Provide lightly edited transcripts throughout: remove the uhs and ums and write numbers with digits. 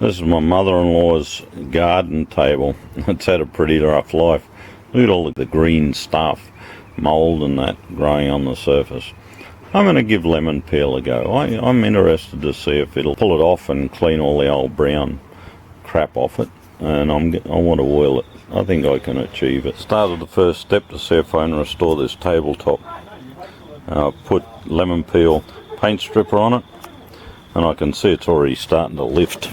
This is my mother-in-law's garden table. It's had a pretty rough life. Look at all the green stuff, mould and that growing on the surface. I'm going to give lemon peel a go. I'm interested to see if it'll pull it off and clean all the old brown crap off it. And I want to oil it. I think I can achieve it. Started the first step to see if I can restore this tabletop. Put lemon peel paint stripper on it, and I can see it's already starting to lift.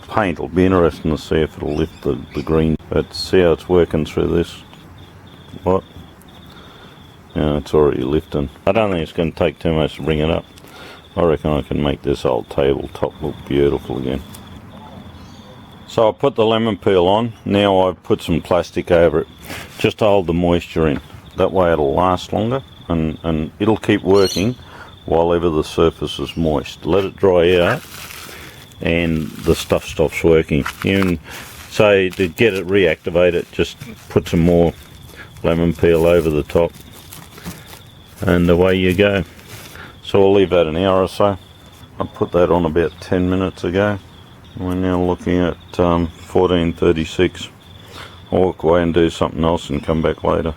Paint will be interesting to see if it'll lift the green. But see how it's working through this. What? Yeah, it's already lifting. I don't think it's going to take too much to bring it up. I reckon I can make this old tabletop look beautiful again. So I put the lemon peel on. Now I've put some plastic over it just to hold the moisture in. That way it'll last longer and it'll keep working while ever the surface is moist. Let it dry out and the stuff stops working. You can say to get it reactivate it, just put some more lemon peel over the top and away you go. So we'll leave that an hour or so. I put that on about 10 minutes ago. We're now looking at 14:36. I'll walk away and do something else and come back later.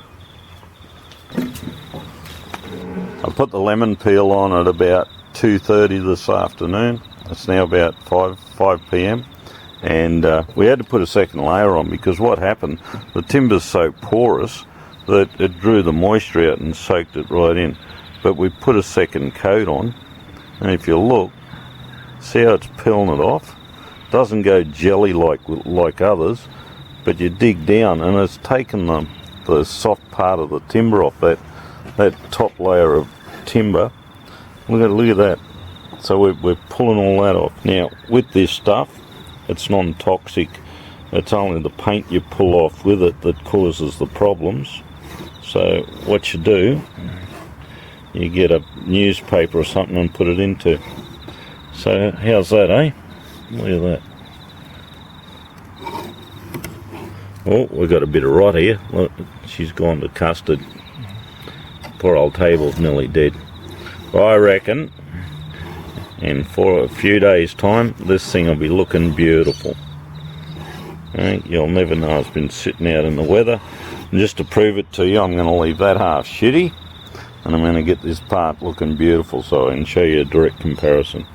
I put the lemon peel on at about 2:30 this afternoon. It's now about 5 p.m. and we had to put a second layer on because what happened, the timber's so porous that it drew the moisture out and soaked it right in. But we put a second coat on, and if you look, see how it's peeling it off? It doesn't go jelly like others, but you dig down and it's taken the soft part of the timber off, that top layer of timber. Look at that. So we're pulling all that off. Now with this stuff, it's non-toxic. It's only the paint you pull off with it that causes the problems. So what you do, you get a newspaper or something and put it into. So how's that, eh? Look at that. Oh, we've got a bit of rot here. Look, she's gone to custard. Poor old table's nearly dead. I reckon and for a few days time this thing will be looking beautiful. You'll never know it's been sitting out in the weather. And just to prove it to you, I'm going to leave that half shitty and I'm going to get this part looking beautiful so I can show you a direct comparison.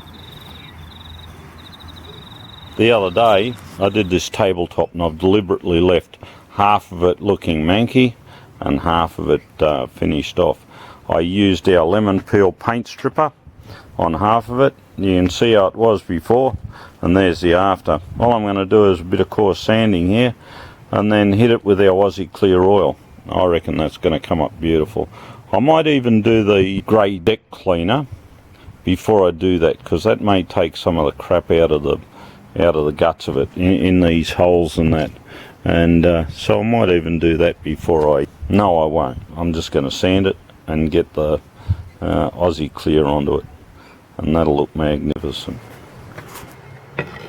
The other day I did this tabletop and I've deliberately left half of it looking manky and half of it finished off. I used our lemon peel paint stripper on half of it. You can see how it was before, and there's the after. All I'm going to do is a bit of coarse sanding here and then hit it with our Aussie clear oil. I reckon that's going to come up beautiful. I might even do the grey deck cleaner before I do that, because that may take some of the crap out of the guts of it in these holes and that. And so I might even do that before no, I won't. I'm just going to sand it and get the Aussie clear onto it, and that'll look magnificent.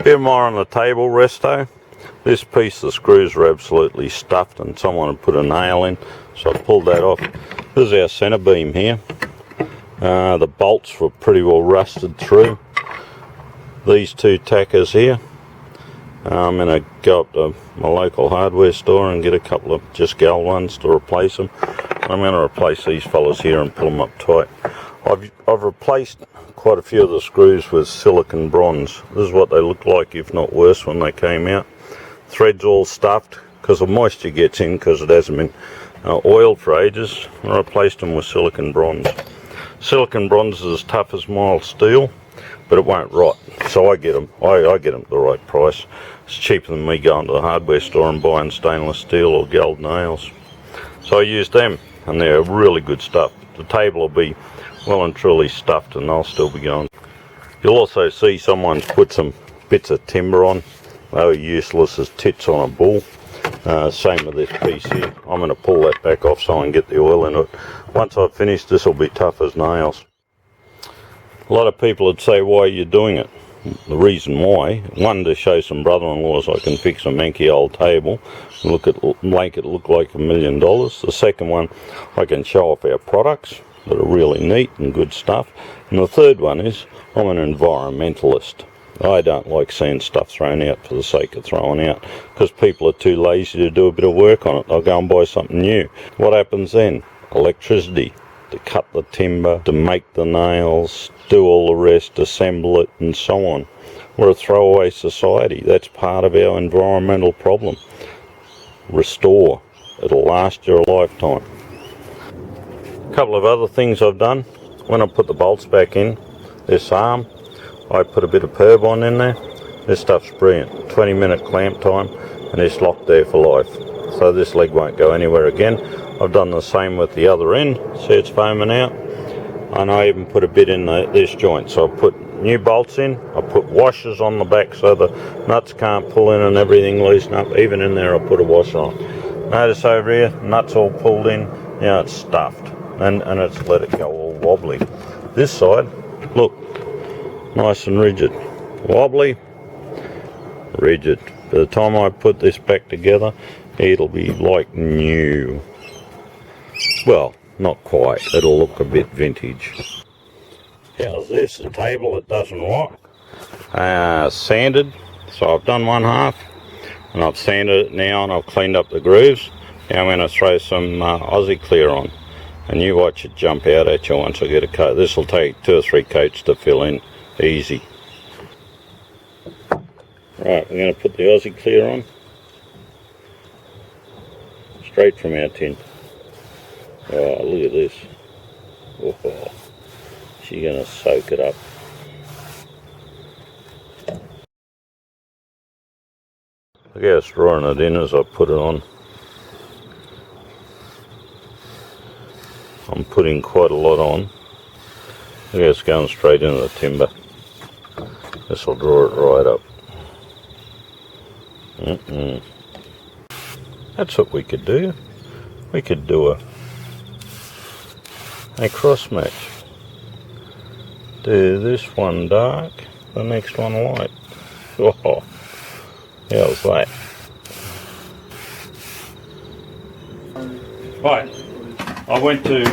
Bit more on the table resto. This piece, the screws are absolutely stuffed and someone had put a nail in, so I pulled that off. This is our centre beam here. The bolts were pretty well rusted through. These two tackers here, I'm going to go up to my local hardware store and get a couple of just gal ones to replace them. I'm going to replace these fellas here and pull them up tight. I've replaced quite a few of the screws with silicon bronze. This is what they look like, if not worse, when they came out. Threads all stuffed because the moisture gets in because it hasn't been oiled for ages. I replaced them with silicon bronze. Silicon bronze is as tough as mild steel, but it won't rot. So I get them at the right price. It's cheaper than me going to the hardware store and buying stainless steel or gold nails. So I used them, and they're really good stuff. The table will be well and truly stuffed and I'll still be going. You'll also see someone's put some bits of timber on. They were useless as tits on a bull. Same with this piece here. I'm going to pull that back off so I can get the oil in it. Once I've finished, this will be tough as nails. A lot of people would say, why are you doing it? The reason why, one, to show some brother-in-laws I can fix a manky old table, make it look like $1 million. The second one, I can show off our products that are really neat and good stuff. And the third one is, I'm an environmentalist. I don't like seeing stuff thrown out for the sake of throwing out, because people are too lazy to do a bit of work on it. They'll go and buy something new. What happens then? Electricity to cut the timber, to make the nails, do all the rest, assemble it, and so on. We're a throwaway society. That's part of our environmental problem. Restore. It'll last you a lifetime. A couple of other things I've done. When I put the bolts back in, this arm, I put a bit of perb on in there. This stuff's brilliant. 20-minute clamp time, and it's locked there for life. So this leg won't go anywhere again. I've done the same with the other end. See, it's foaming out. And I even put a bit in this joint. So I put new bolts in. I put washers on the back so the nuts can't pull in and everything loosen up. Even in there I put a washer on. Notice over here, nuts all pulled in. Now it's stuffed. And it's let it go all wobbly. This side, look, nice and rigid. Wobbly, rigid. By the time I put this back together, it'll be like new. Well, not quite. It'll look a bit vintage. How's this? A table that doesn't rock. Sanded. So I've done one half, and I've sanded it now, and I've cleaned up the grooves. Now I'm going to throw some Aussie Clear on, and you watch it jump out at you once I get a coat. This will take 2 or 3 coats to fill in. Easy. Right, we're going to put the Aussie Clear on. Straight from our tin. Oh, look at this. Oh, she's going to soak it up. Look how it's drawing it in as I put it on. I'm putting quite a lot on. Look how it's going straight into the timber. This will draw it right up. That's what we could do. We could do a cross match. Do this one dark, the next one light. Oh, how's that? Right, I went to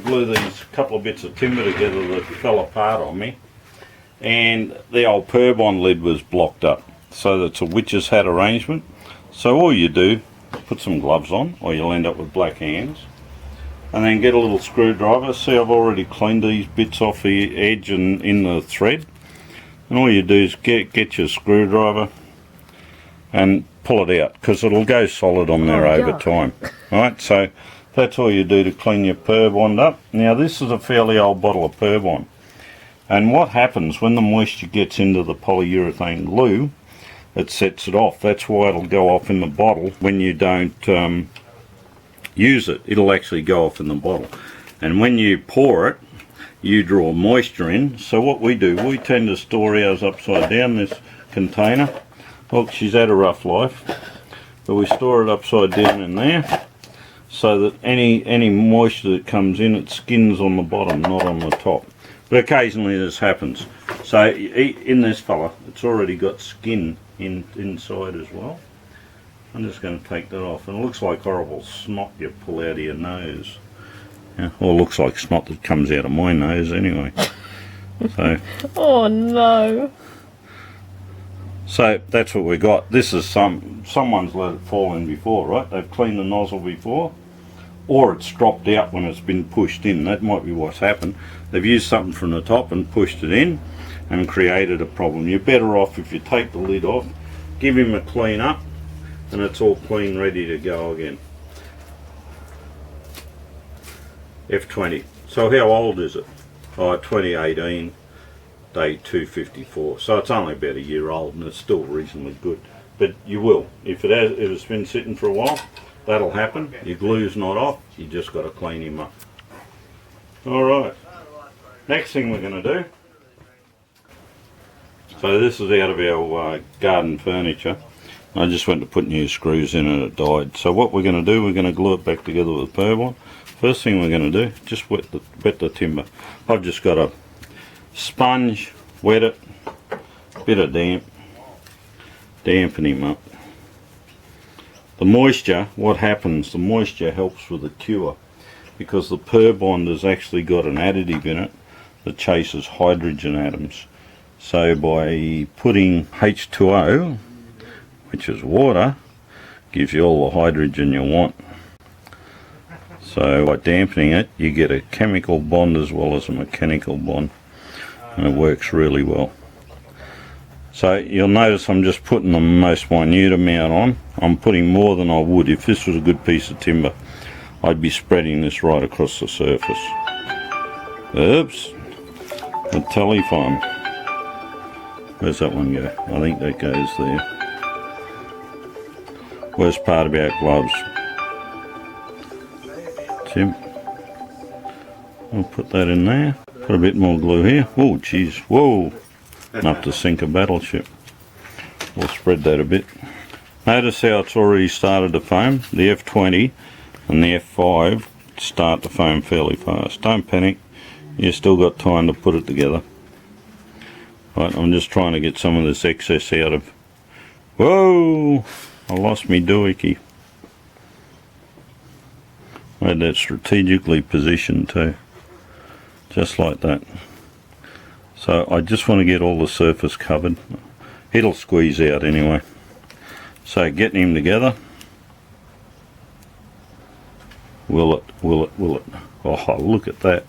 glue these couple of bits of timber together that fell apart on me, and the old Purbon lid was blocked up, so that's a witch's hat arrangement. So all you do, put some gloves on, or you'll end up with black hands, and then get a little screwdriver. See, I've already cleaned these bits off the edge and in the thread, and all you do is get your screwdriver and pull it out, because it'll go solid on there over time. Right, so that's all you do to clean your Purbon up. Now this is a fairly old bottle of Purbon, and what happens when the moisture gets into the polyurethane glue, it sets it off. That's why it'll go off in the bottle when you don't use it. It'll actually go off in the bottle, and when you pour it, you draw moisture in. So what we do, we tend to store ours upside down, this container. Look, she's had a rough life, but we store it upside down in there so that any moisture that comes in, it skins on the bottom, not on the top. But occasionally this happens. So in this fella, it's already got skin inside as well. I'm just going to take that off, and it looks like horrible snot you pull out of your nose. Yeah, or looks like snot that comes out of my nose anyway. So. Oh no. So that's what we got. This is someone's let it fall in before, right? They've cleaned the nozzle before, or it's dropped out when it's been pushed in. That might be what's happened. They've used something from the top and pushed it in and created a problem. You're better off if you take the lid off, give him a clean up, and it's all clean, ready to go again. F20. So how old is it? Oh, 2018, day 254. So it's only about a year old, and it's still reasonably good. But you will, if it's been sitting for a while, that'll happen. Your glue's not off, you just got to clean him up. Alright, next thing we're going to do, so this is out of our garden furniture. I just went to put new screws in and it died. So what we're going to do, we're going to glue it back together with Purbon. First thing we're going to do, just wet the timber. I've just got a sponge, wet it, bit of dampen him up. The moisture, what happens, the moisture helps with the cure, because the Purbon has actually got an additive in it that chases hydrogen atoms. So by putting H2O, which is water, gives you all the hydrogen you want. So by dampening it, you get a chemical bond as well as a mechanical bond, and it works really well. So you'll notice I'm just putting the most minute amount on. I'm putting more than I would if this was a good piece of timber. I'd be spreading this right across the surface. Oops, the telephone. Where's that one go? I think that goes there. Worst part about gloves. Tim, I'll put that in there. Put a bit more glue here. Oh, geez, whoa. Enough to sink a battleship. We'll spread that a bit. Notice how it's already started to foam. The F20 and the F5 start to foam fairly fast. Don't panic, you've still got time to put it together. Right, I'm just trying to get some of this excess out of... Whoa! I lost me doohickey. I had that strategically positioned too. Just like that. So I just want to get all the surface covered. It'll squeeze out anyway. So getting him together. Will it, will it, will it? Oh, look at that.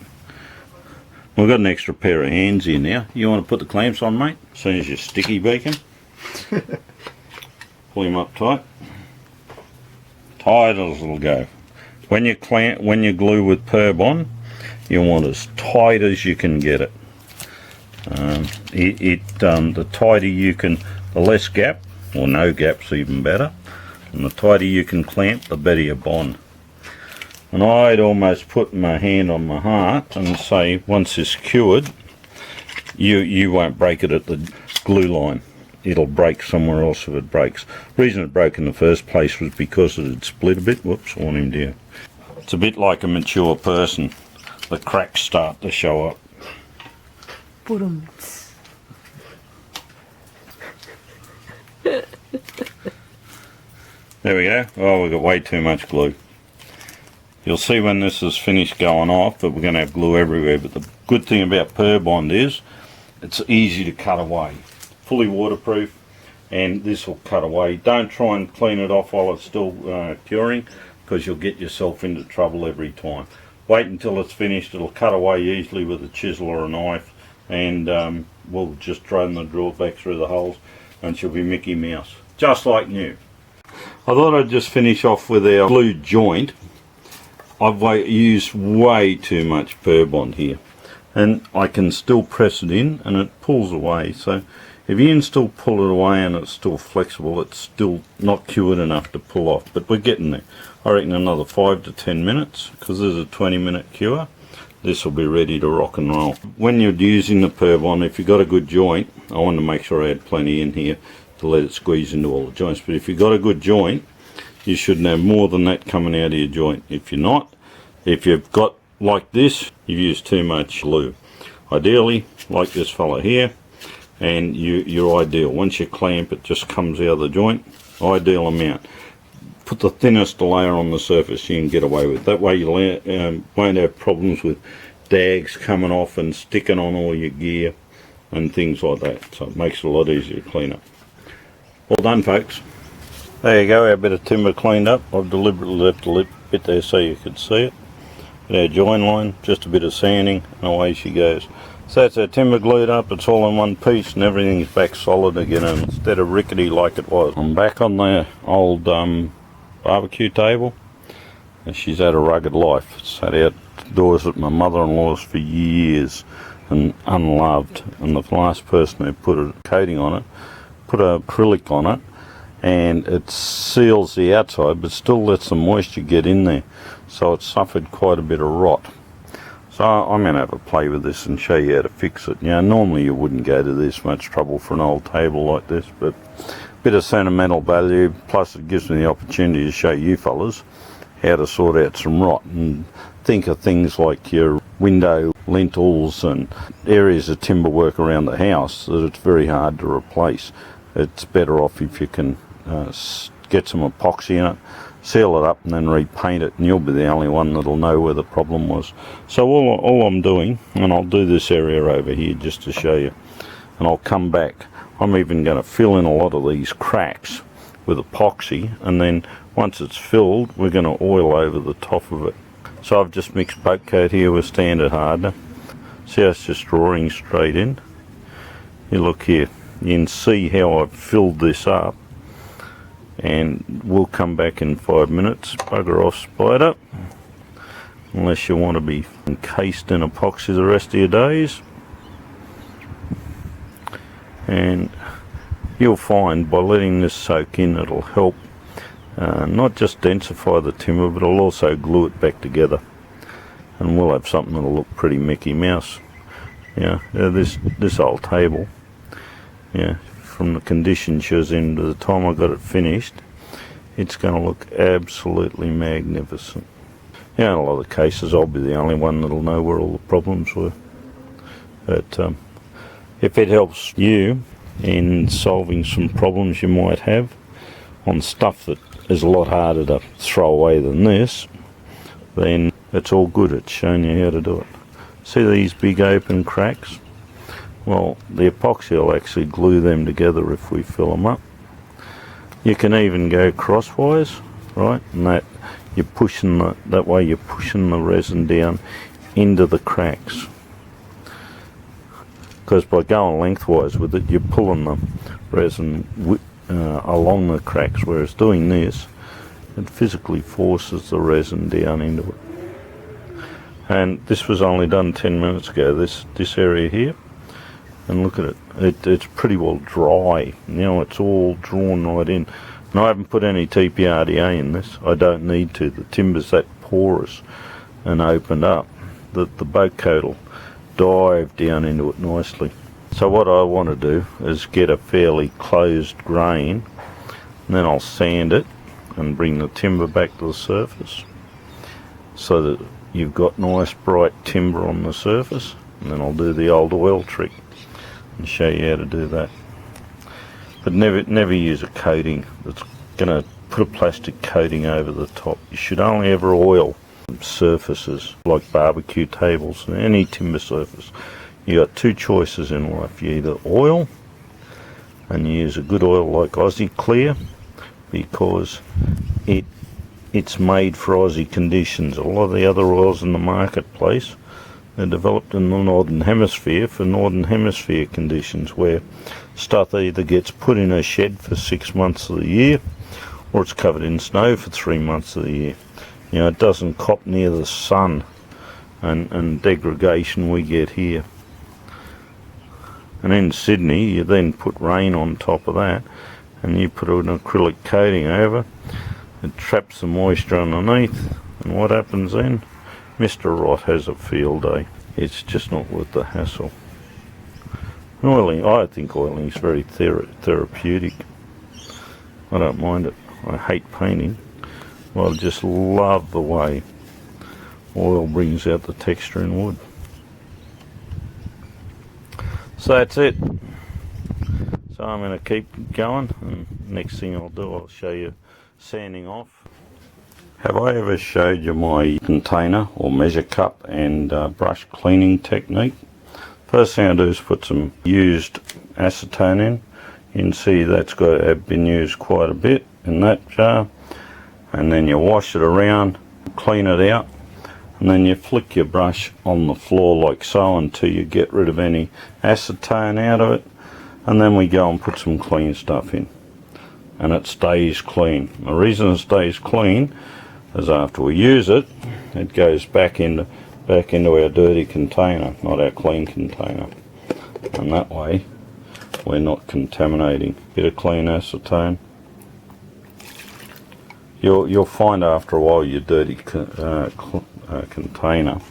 We've got an extra pair of hands here now. You want to put the clamps on, mate? As soon as you're sticky beacon. Pull him up tight. Tight as it'll go. When you glue with Purbond, you want as tight as you can get it. The tighter you can, the less gap, or no gap's even better, and the tighter you can clamp, the better your bond. And I'd almost put my hand on my heart and say, once it's cured, you won't break it at the glue line. It'll break somewhere else if it breaks. The reason it broke in the first place was because it had split a bit. Whoops, I want him down. It's a bit like a mature person. The cracks start to show up. There we go. Oh, we've got way too much glue. You'll see when this is finished going off that we're going to have glue everywhere, but the good thing about Purbond is it's easy to cut away. Fully waterproof, and this will cut away. Don't try and clean it off while it's still curing, because you'll get yourself into trouble every time. Wait until it's finished. It'll cut away easily with a chisel or a knife, and we'll just run the drill back through the holes and she'll be Mickey Mouse, just like new. I thought I'd just finish off with our glue joint. I've used way too much Purbond here, and I can still press it in and it pulls away. So if you can still pull it away and it's still flexible, it's still not cured enough to pull off, but we're getting there. I reckon another 5 to 10 minutes, because there's a 20-minute cure. This will be ready to rock and roll. When you're using the Purbond, if you've got a good joint, I want to make sure I had plenty in here to let it squeeze into all the joints, but if you've got a good joint, you shouldn't have more than that coming out of your joint. If you're not, if you've got like this, you've used too much glue. Ideally, like this fella here, and you're ideal. Once you clamp, it just comes out of the joint. Ideal amount. Put the thinnest layer on the surface you can get away with. That way you won't have problems with dags coming off and sticking on all your gear and things like that. So it makes it a lot easier to clean up. Well done, folks. There you go, our bit of timber cleaned up. I've deliberately left a bit there so you could see it. Our join line, just a bit of sanding, and away she goes. So that's our timber glued up. It's all in one piece and everything's back solid again, and instead of rickety like it was. I'm back on the old barbecue table, and she's had a rugged life. Sat outdoors at my mother-in-law's for years and unloved, and the last person who put a coating on it put acrylic on it, and it seals the outside but still lets the moisture get in there, so it suffered quite a bit of rot. So I'm going to have a play with this and show you how to fix it. Now normally you wouldn't go to this much trouble for an old table like this, but bit of sentimental value, plus it gives me the opportunity to show you fellas how to sort out some rot, and think of things like your window lintels and areas of timber work around the house that it's very hard to replace. It's better off if you can get some epoxy in it, seal it up and then repaint it, and you'll be the only one that'll know where the problem was. So all I'm doing, and I'll do this area over here just to show you, and I'll come back. I'm even going to fill in a lot of these cracks with epoxy, and then once it's filled we're going to oil over the top of it. So I've just mixed boat coat here with standard hardener. See how it's just drawing straight in? You look here, you can see how I've filled this up, and we'll come back in 5 minutes. Bugger off, spider, unless you want to be encased in epoxy the rest of your days. And you'll find by letting this soak in, it'll help not just densify the timber, but it'll also glue it back together, and we'll have something that'll look pretty Mickey Mouse. Yeah, this whole table, yeah, from the condition she was in to the time I got it finished, it's going to look absolutely magnificent. Yeah, in a lot of cases I'll be the only one that'll know where all the problems were, but if it helps you in solving some problems you might have on stuff that is a lot harder to throw away than this, then it's all good. It's showing you how to do it. See these big open cracks? Well, the epoxy will actually glue them together if we fill them up. You can even go crosswise, right? And that way you're pushing the resin down into the cracks. Because by going lengthwise with it, you're pulling the resin along the cracks, whereas doing this, it physically forces the resin down into it. And this was only done 10 minutes ago, this area here, and look at it, it's pretty well dry. Now it's all drawn right in. And I haven't put any TPRDA in this. I don't need to. The timber's that porous and opened up that the boat coat will dive down into it nicely. So what I want to do is get a fairly closed grain, and then I'll sand it and bring the timber back to the surface so that you've got nice bright timber on the surface, and then I'll do the old oil trick and show you how to do that. But never use a coating that's going to put a plastic coating over the top. You should only ever oil surfaces like barbecue tables and any timber surface. You got two choices in life. You either oil, and you use a good oil like Aussie Clear, because it's made for Aussie conditions. A lot of the other oils in the marketplace, they're developed in the Northern Hemisphere for Northern Hemisphere conditions, where stuff either gets put in a shed for 6 months of the year, or it's covered in snow for 3 months of the year. You know, it doesn't cop near the sun and degradation we get here. And in Sydney, you then put rain on top of that, and you put an acrylic coating over. It traps the moisture underneath, and what happens then? Mr. Rot has a field day. It's just not worth the hassle. Oiling, I think oiling is very therapeutic. I don't mind it. I hate painting. Well, I just love the way oil brings out the texture in wood. So that's it. So I'm going to keep going, and next thing I'll do, I'll show you sanding off. Have I ever showed you my container or measure cup and brush cleaning technique? First thing I do is put some used acetone in. You can see that's been used quite a bit in that jar. And then you wash it around, clean it out, and then you flick your brush on the floor like so until you get rid of any acetone out of it, and then we go and put some clean stuff in, and it stays clean. The reason it stays clean is after we use it, it goes back into our dirty container, not our clean container, and that way we're not contaminating. Bit of clean acetone. You'll find after a while your dirty container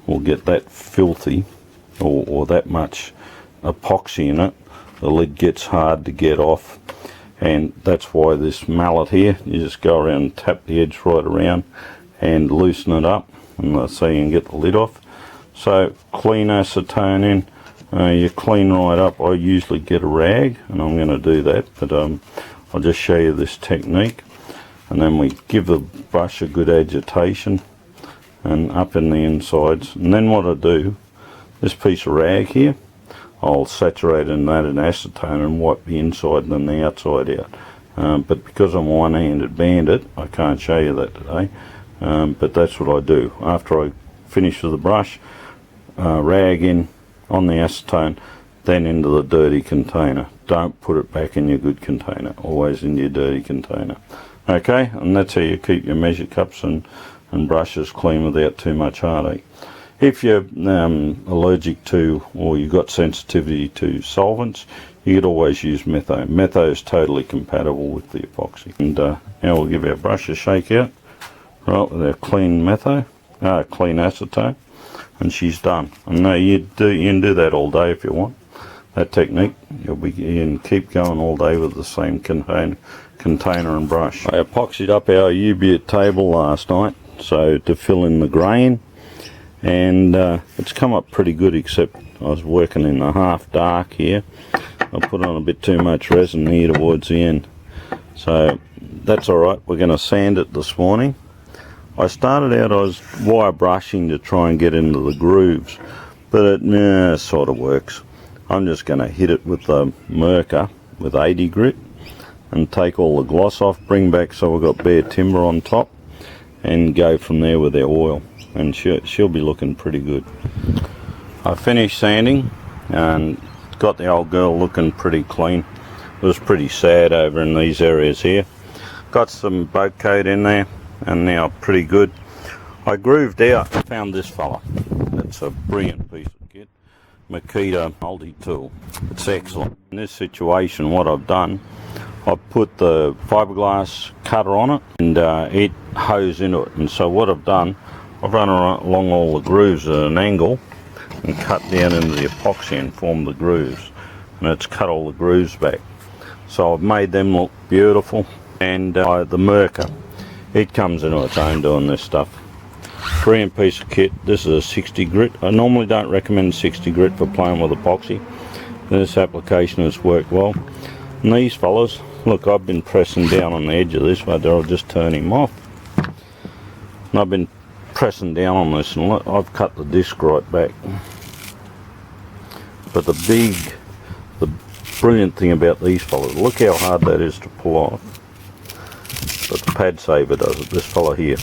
will get that filthy or that much epoxy in it. The lid gets hard to get off, and that's why this mallet here, you just go around and tap the edge right around and loosen it up, and so you can get the lid off. So clean acetone in, you clean right up. I usually get a rag, and I'm going to do that, but I'll just show you this technique. And then we give the brush a good agitation and up in the insides. And then what I do, this piece of rag here, I'll saturate in that in acetone and wipe the inside and the outside out. But because I'm a one-handed bandit, I can't show you that today. But that's what I do. After I finish with the brush, rag in on the acetone, then into the dirty container. Don't put it back in your good container, always in your dirty container. Okay, and that's how you keep your measure cups and brushes clean without too much heartache. If you're allergic to, or you've got sensitivity to solvents, you could always use metho. Metho is totally compatible with the epoxy. And now we'll give our brush a shake out, right, with our clean metho, clean acetone, and she's done. And now you can do that all day if you want. That technique, you can keep going all day with the same container and brush. I epoxied up our U-butte table last night, so to fill in the grain, and it's come up pretty good, except I was working in the half dark here. I put on a bit too much resin here towards the end, so that's alright. We're going to sand it this morning. I started out, I was wire brushing to try and get into the grooves, but it sort of works. I'm just going to hit it with the Merker with 80 grit and take all the gloss off, bring back so we've got bare timber on top, and go from there with our oil, and she'll be looking pretty good. I finished sanding and got the old girl looking pretty clean. It was pretty sad over in these areas here. Got some bug coat in there and now pretty good. I grooved out, found this fella. It's a brilliant piece of kit. Makita multi-tool. It's excellent. In this situation, what I've done, I've put the fiberglass cutter on it and it hose into it. And so what I've done, I've run along all the grooves at an angle and cut down into the epoxy and formed the grooves. And it's cut all the grooves back. So I've made them look beautiful. And the Merker, it comes into its own doing this stuff. Brilliant piece of kit. This is a 60 grit. I normally don't recommend 60 grit for playing with epoxy. This application has worked well. And these fellas, look, I've been pressing down on the edge of this, but I'll just turn him off. And I've been pressing down on this, and look, I've cut the disc right back. But the brilliant thing about these fellas, look how hard that is to pull off. But the pad saver does it, this fella here.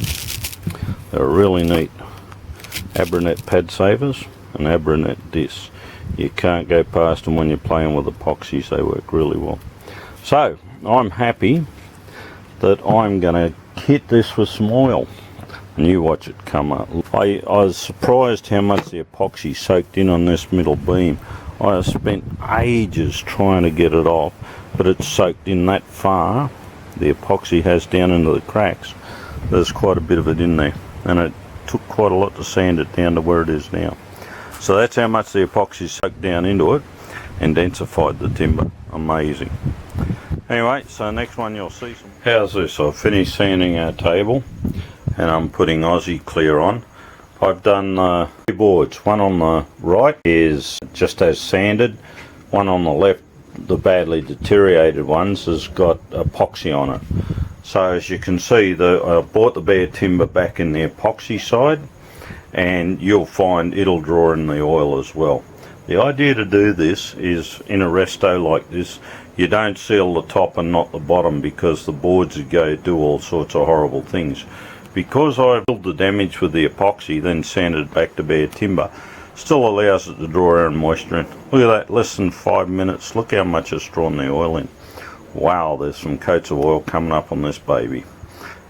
They're really neat. Abranet pad savers and Abranet discs. You can't go past them when you're playing with epoxies, they work really well. So, I'm happy that I'm going to hit this with some oil. And you watch it come up. I was surprised how much the epoxy soaked in on this middle beam. I spent ages trying to get it off, but it's soaked in that far. The epoxy has down into the cracks. There's quite a bit of it in there, and it took quite a lot to sand it down to where it is now. So that's how much the epoxy soaked down into it and densified the timber. Amazing. Anyway, so next one you'll see some. How's this? I've finished sanding our table and I'm putting Aussie Clear on. I've done 2 boards. One on the right is just as sanded. One on the left, the badly deteriorated ones, has got epoxy on it. So as you can see, I bought the bare timber back in the epoxy side, and you'll find it'll draw in the oil as well. The idea to do this is, in a resto like this, you don't seal the top and not the bottom, because the boards would go do all sorts of horrible things. Because I filled the damage with the epoxy, then sanded back to bare timber, still allows it to draw air and moisture in. Look at that, less than 5 minutes. Look how much it's drawn the oil in. Wow, there's some coats of oil coming up on this baby.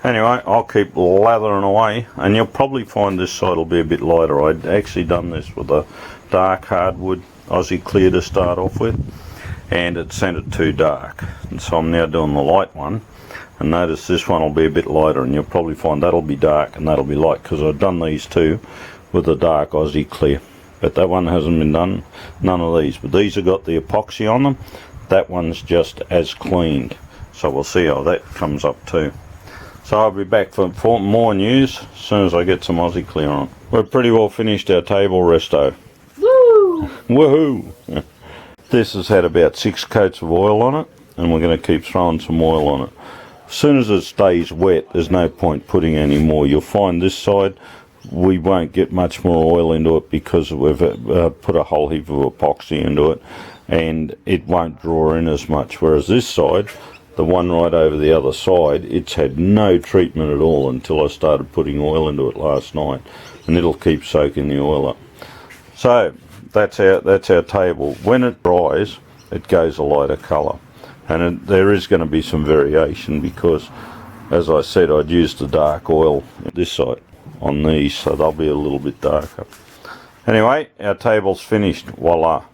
Anyway, I'll keep lathering away, and you'll probably find this side will be a bit lighter. I'd actually done this with a dark hardwood Aussie Clear to start off with, and it sent it too dark. And so I'm now doing the light one, and notice this one will be a bit lighter, and you'll probably find that'll be dark and that'll be light, because I've done these two with the dark Aussie Clear. But that one hasn't been done, none of these. But these have got the epoxy on them. That one's just as cleaned. So we'll see how that comes up too. So I'll be back for more news as soon as I get some Aussie Clear on. We've pretty well finished our table resto. Woo! Woohoo! This has had about 6 coats of oil on it, and we're going to keep throwing some oil on it. As soon as it stays wet, there's no point putting any more. You'll find this side we won't get much more oil into it because we've put a whole heap of epoxy into it, and it won't draw in as much. Whereas this side, the one right over the other side, it's had no treatment at all until I started putting oil into it last night, and it'll keep soaking the oil up. So that's our table. When it dries, it goes a lighter colour, and there is going to be some variation because, as I said, I'd used the dark oil this side on these, so they'll be a little bit darker. Anyway, our table's finished. Voila.